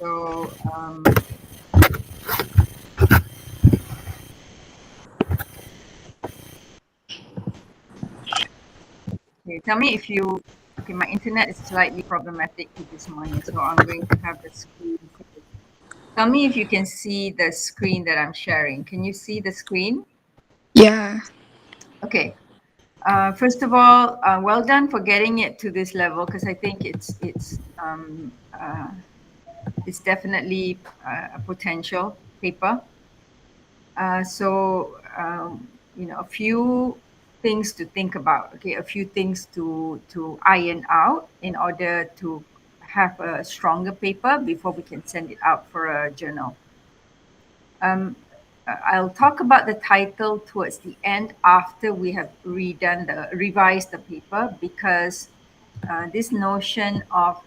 So, okay, tell me if you, okay, my internet is slightly problematic this morning, so I'm going to have the screen. Tell me if you can see the screen that I'm sharing. Can you see the screen? Yeah. Okay. First of all, well done for getting it to this level because I think it's definitely a potential paper. A few things to think about. Okay, a few things to iron out in order to have a stronger paper before we can send it out for a journal. I'll talk about the title towards the end after we have revised the paper because this notion of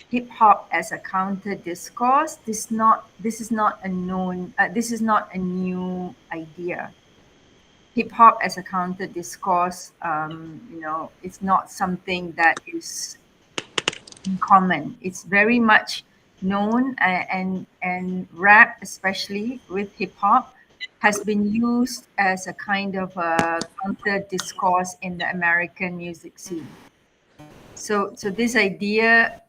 hip hop as a counter discourse this is not a new idea. Hip hop as a counter discourse, it's not something that is common. It's very much known, and rap, especially with hip hop, has been used as a kind of a counter discourse in the American music scene. So this idea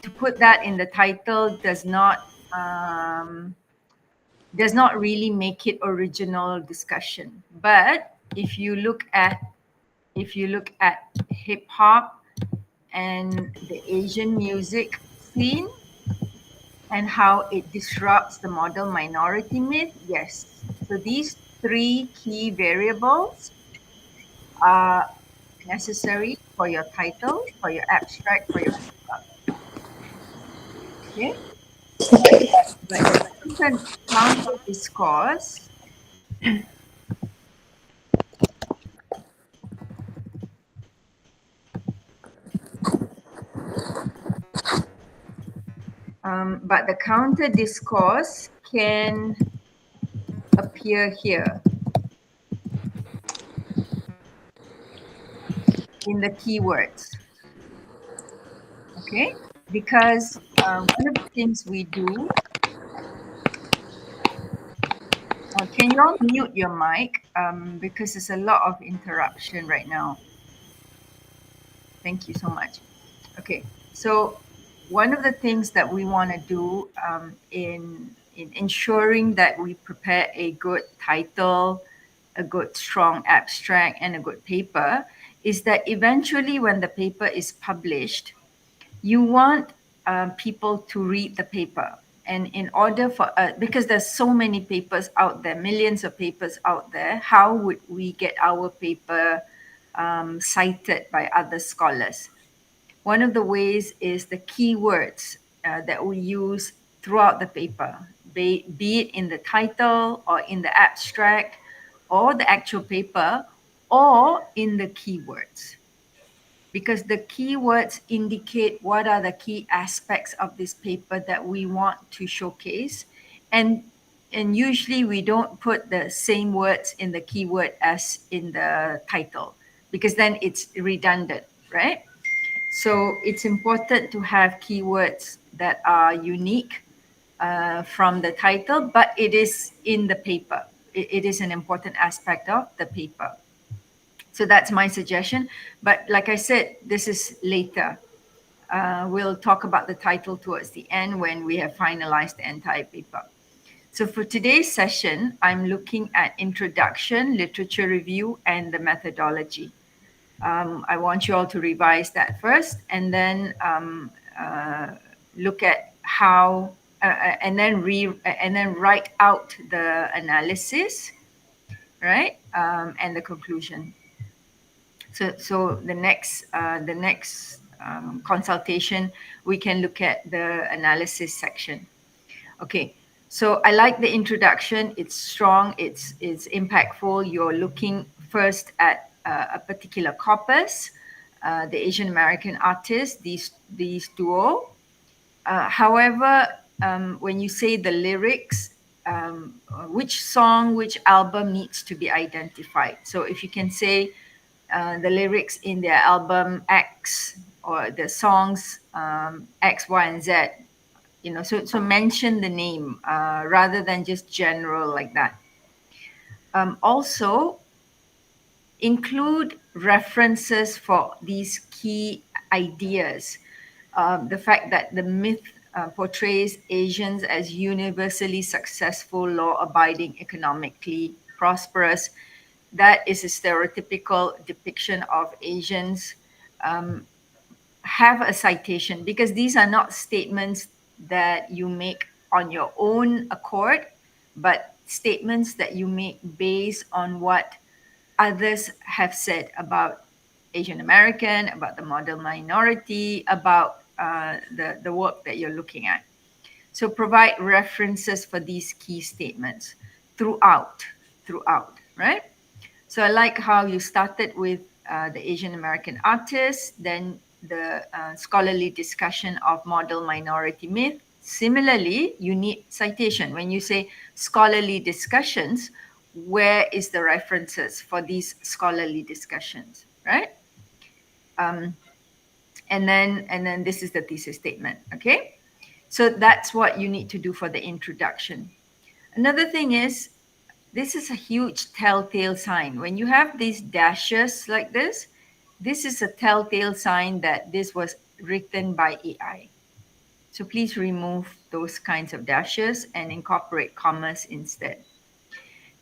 to put that in the title does not really make it original discussion. But if you look at hip hop and the Asian music scene and how it disrupts the model minority myth, yes. So these three key variables are necessary for your title, for your abstract, for your paper. Okay? But the counter discourse, but the counter discourse can appear here in the keywords. Okay? Because one of the things we do, can you all mute your mic? Because there's a lot of interruption right now. Thank you so much. Okay, so one of the things that we want to do in ensuring that we prepare a good title, a good strong abstract, and a good paper is that eventually when the paper is published, you want people to read the paper. And in order for because there's so many papers out there, millions of papers out there, how would we get our paper cited by other scholars? One of the ways is the keywords that we use throughout the paper, be it in the title or in the abstract or the actual paper or in the keywords. Because the keywords indicate what are the key aspects of this paper that we want to showcase. And usually we don't put the same words in the keyword as in the title because then it's redundant, right? So it's important to have keywords that are unique from the title, but it is in the paper. It is an important aspect of the paper. So that's my suggestion. But like I said, this is later. We'll talk about the title towards the end when we have finalized the entire paper. So for today's session, I'm looking at introduction, literature review, and the methodology. I want you all to revise that first and then look at how and then write out the analysis, right? And the conclusion. So the next consultation, we can look at the analysis section. Okay, so I like the introduction. It's strong. It's impactful. You're looking first at a particular corpus, the Asian American artist, these duo. However, when you say the lyrics, which song, which album needs to be identified. So if you can say the lyrics in their album X or the songs X, Y, and Z, so mention the name rather than just general like that. Also, include references for these key ideas. The fact that the myth portrays Asians as universally successful, law-abiding, economically prosperous. That is a stereotypical depiction of Asians. Have a citation, because these are not statements that you make on your own accord, but statements that you make based on what others have said about Asian American, about the model minority, about the work that you're looking at. So provide references for these key statements throughout, right? So I like how you started with the Asian American artists, then the scholarly discussion of model minority myth. Similarly, you need citation. When you say scholarly discussions, where is the references for these scholarly discussions, right? And then this is the thesis statement, okay? So that's what you need to do for the introduction. Another thing is, this is a huge telltale sign. When you have these dashes like this is a telltale sign that this was written by AI. So please remove those kinds of dashes and incorporate commas instead.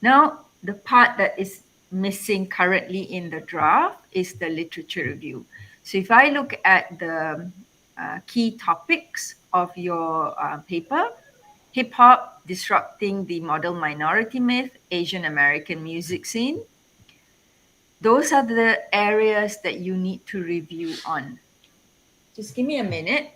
Now, the part that is missing currently in the draft is the literature review. So if I look at the key topics of your paper, hip hop disrupting the model minority myth, Asian American music scene, those are the areas that you need to review on. Just give me a minute.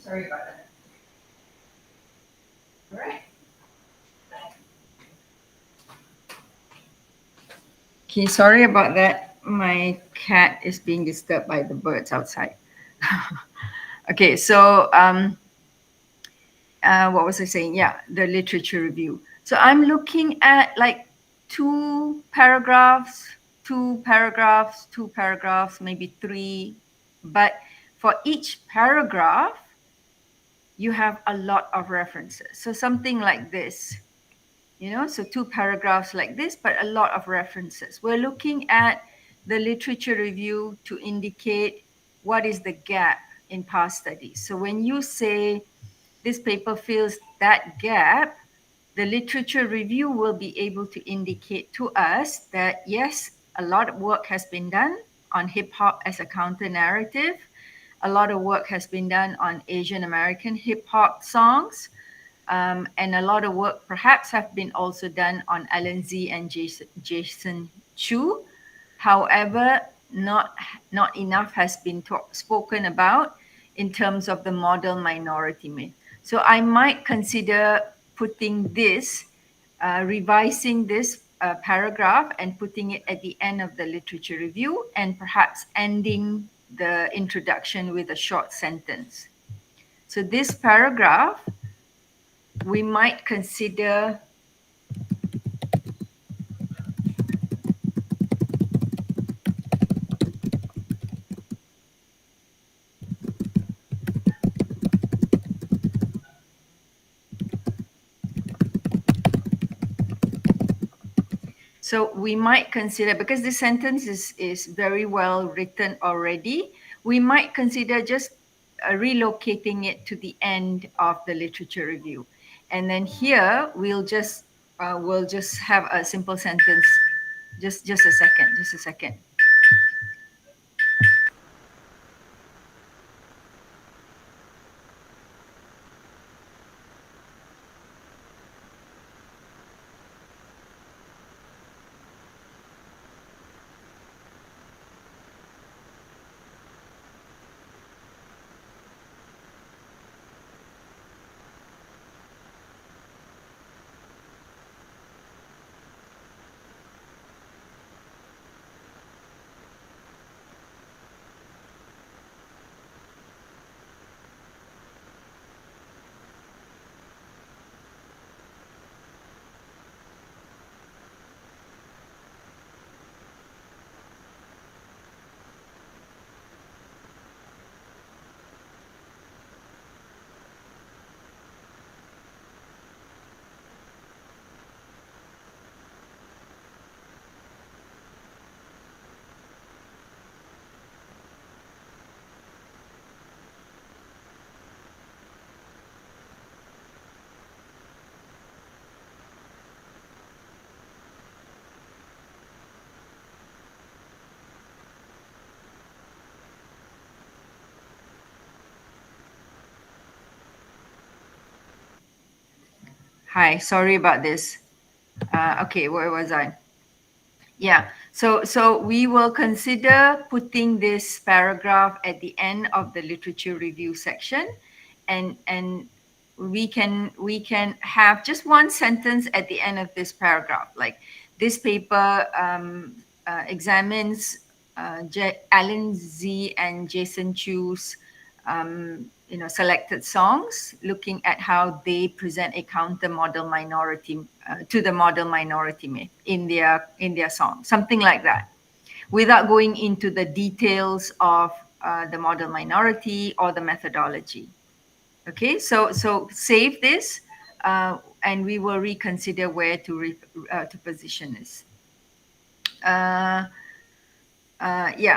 Sorry about that. All right. Okay, sorry about that. My cat is being disturbed by the birds outside. Okay, so what was I saying? Yeah, the literature review. So I'm looking at like two paragraphs, maybe three. But for each paragraph, you have a lot of references. So something like this, so two paragraphs like this, but a lot of references. We're looking at the literature review to indicate what is the gap in past studies. So when you say this paper fills that gap, the literature review will be able to indicate to us that yes, a lot of work has been done on hip hop as a counter narrative. A lot of work has been done on Asian American hip hop songs. And a lot of work perhaps have been also done on Alan Z and Jason Chu. However, not enough has been spoken about in terms of the model minority myth. So I might consider putting this, revising this paragraph and putting it at the end of the literature review, and perhaps ending the introduction with a short sentence. So this paragraph, we might consider because this sentence is very well written already, we might consider just relocating it to the end of the literature review. And then here we'll just have a simple sentence. Just a second. Hi, sorry about this. Okay, where was I? Yeah, so we will consider putting this paragraph at the end of the literature review section, and we can have just one sentence at the end of this paragraph, like this paper examines Alan Z and Jason Chu's selected songs, looking at how they present a counter model minority to the model minority myth in their song, something like that, without going into the details of the model minority or the methodology. Okay, so save this, and we will reconsider where to position this. Yeah,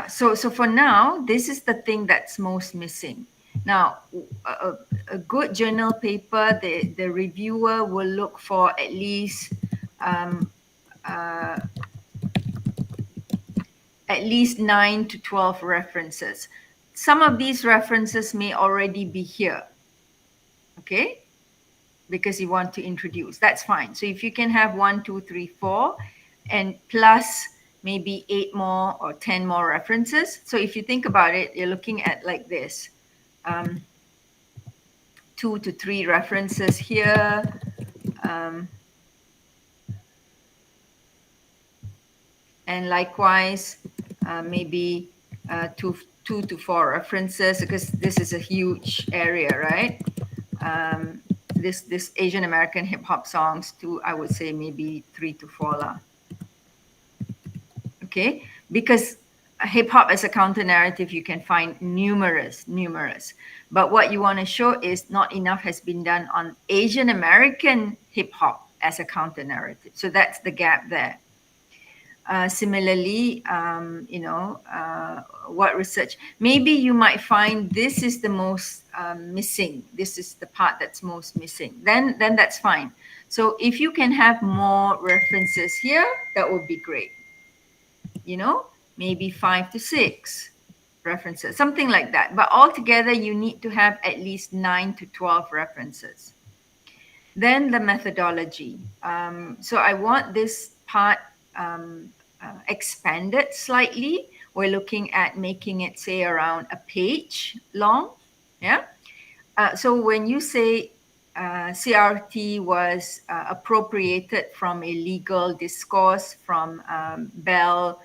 so for now, this is the thing that's most missing. Now, a good journal paper, the reviewer will look for at least um, uh, at least 9 to 12 references. Some of these references may already be here, okay? Because you want to introduce, that's fine. So if you can have 1, 2, 3, 4, and plus maybe 8 more or 10 more references. So if you think about it, you're looking at like this, 2 to 3 references here, and likewise maybe 2 to 4 references, because this is a huge area, right? This Asian American hip hop songs, to I would say maybe 3 to 4 lah. Okay, because hip hop as a counter narrative, you can find numerous. But what you want to show is not enough has been done on Asian American hip hop as a counter narrative. So that's the gap there. Similarly, what research? Maybe you might find this is the most missing. This is the part that's most missing. Then that's fine. So if you can have more references here, that would be great. Maybe 5 to 6 references, something like that. But altogether, you need to have at least 9 to 12 references. Then the methodology. So I want this part expanded slightly. We're looking at making it, say, around a page long. Yeah. So when you say CRT was appropriated from a legal discourse from Bell,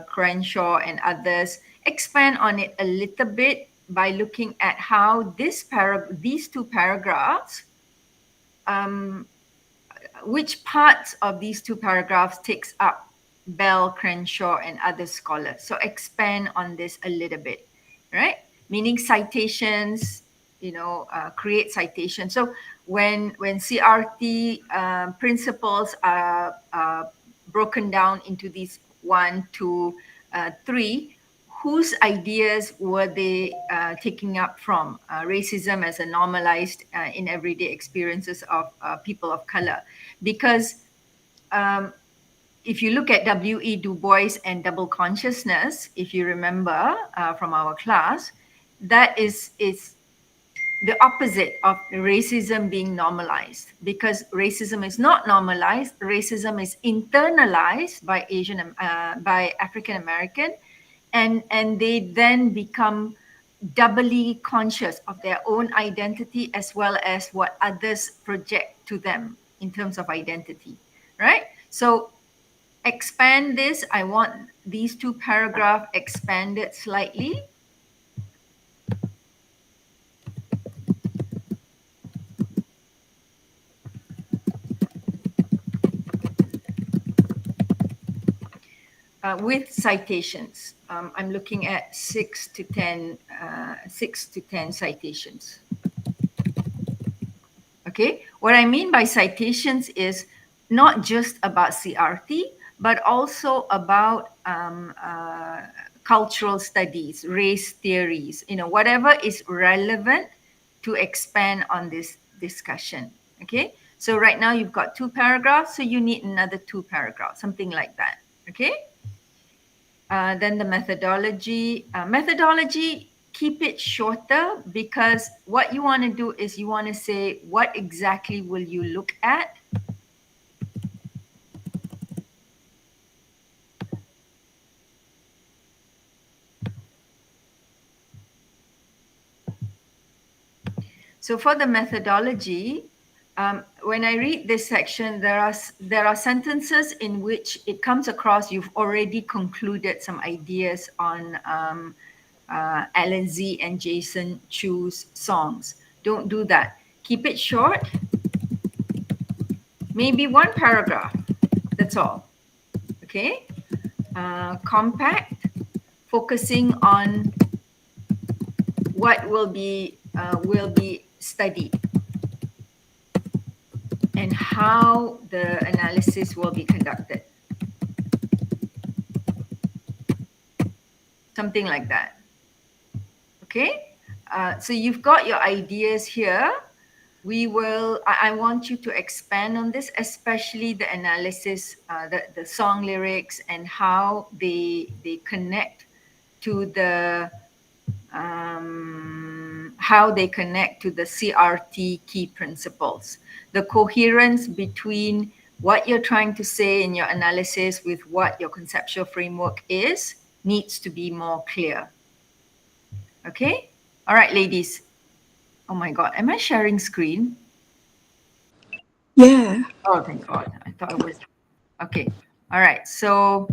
Crenshaw, and others, expand on it a little bit by looking at how these two paragraphs, which parts of these two paragraphs takes up Bell, Crenshaw, and other scholars. So expand on this a little bit, right? Meaning citations, create citations. So when CRT principles are broken down into these 1, 2, 3, whose ideas were they taking up from? Racism as a normalized in everyday experiences of people of color. Because if you look at W.E. Du Bois and double consciousness, if you remember from our class, that is the opposite of racism being normalized, because racism is not normalized. Racism is internalized by by African American, and they then become doubly conscious of their own identity as well as what others project to them in terms of identity, right? So expand this. I want these two paragraphs expanded slightly. With citations. I'm looking at 6 to 10 citations. Okay, what I mean by citations is not just about CRT, but also about cultural studies, race theories, whatever is relevant to expand on this discussion. Okay, so right now you've got 2 paragraphs, so you need another 2 paragraphs, something like that. Okay. Then the methodology. Methodology, keep it shorter, because what you want to do is you want to say, what exactly will you look at? So for the methodology, when I read this section, there are sentences in which it comes across you've already concluded some ideas on Alan Z and Jason Chu's songs. Don't do that. Keep it short. Maybe one paragraph. That's all. Okay. Compact, focusing on what will be studied and how the analysis will be conducted. Something like that. Okay, so you've got your ideas here. I want you to expand on this, especially the analysis, the song lyrics and how they connect to the CRT key principles. The coherence between what you're trying to say in your analysis with what your conceptual framework is needs to be more clear. Okay? All right, ladies. Oh my God, am I sharing screen? Yeah. Oh, thank God. I thought it was. Okay. All right. So,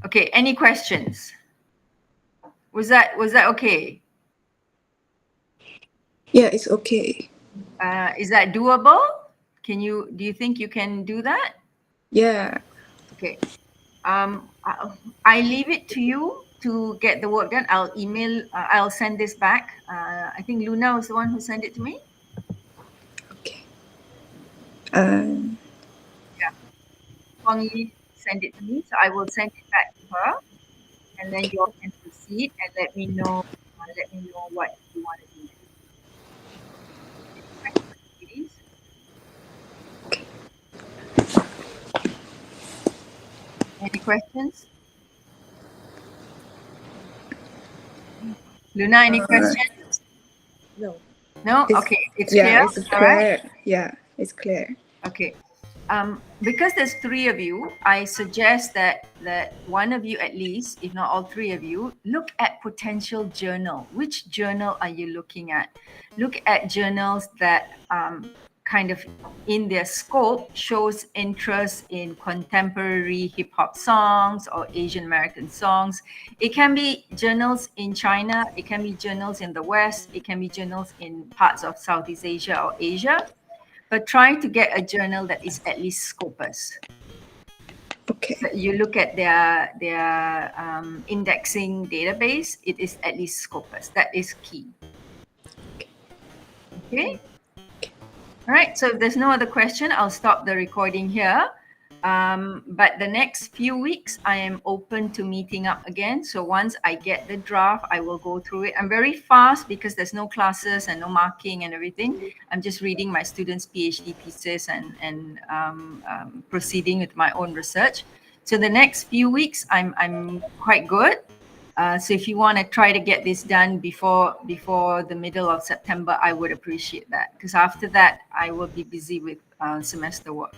okay. Any questions? Was that okay? Yeah, it's okay. Is that doable? Do you think you can do that? Yeah. Okay. I leave it to you to get the work done. I'll send this back. I think Luna was the one who sent it to me. Okay. Yeah. Huang Yi sent it to me, so I will send it back to her, and then you all can proceed and let me know what you want to do. Any questions, please? Any questions? Luna, any questions? No. No? Okay, it's yeah, clear? it's clear. All right. Yeah, it's clear. Okay. Because there's three of you, I suggest that one of you at least, if not all three of you, look at potential journal. Which journal are you looking at? Look at journals that kind of in their scope shows interest in contemporary hip hop songs or Asian American songs. It can be journals in China, it can be journals in the West, it can be journals in parts of Southeast Asia or Asia. But try to get a journal that is at least Scopus. Okay. So you look at their indexing database, it is at least Scopus. That is key. Okay. All right. So if there's no other question, I'll stop the recording here. But the next few weeks, I am open to meeting up again. So once I get the draft, I will go through it. I'm very fast because there's no classes and no marking and everything. I'm just reading my students' PhD thesis and proceeding with my own research. So the next few weeks, I'm quite good. So if you want to try to get this done before the middle of September, I would appreciate that, because after that, I will be busy with semester work.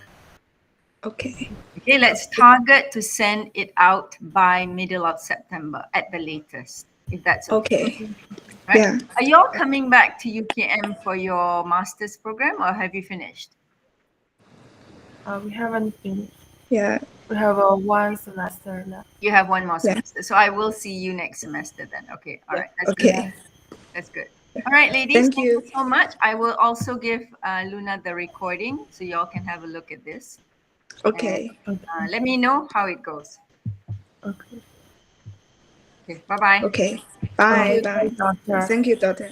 Okay. Okay, let's target to send it out by middle of September at the latest, if that's okay. Okay. Right? Yeah. Are you all coming back to UKM for your master's program, or have you finished? We haven't finished. Yeah. We have one semester left. You have one more semester. So I will see you next semester then. Okay. All right. That's Okay. good. That's good. All right, ladies. Thank you. So much. I will also give Luna the recording so you all can have a look at this. Okay. And, let me know how it goes. Okay. Okay. Bye-bye. Okay. Bye. Bye. Doctor. Thank you, Doctor.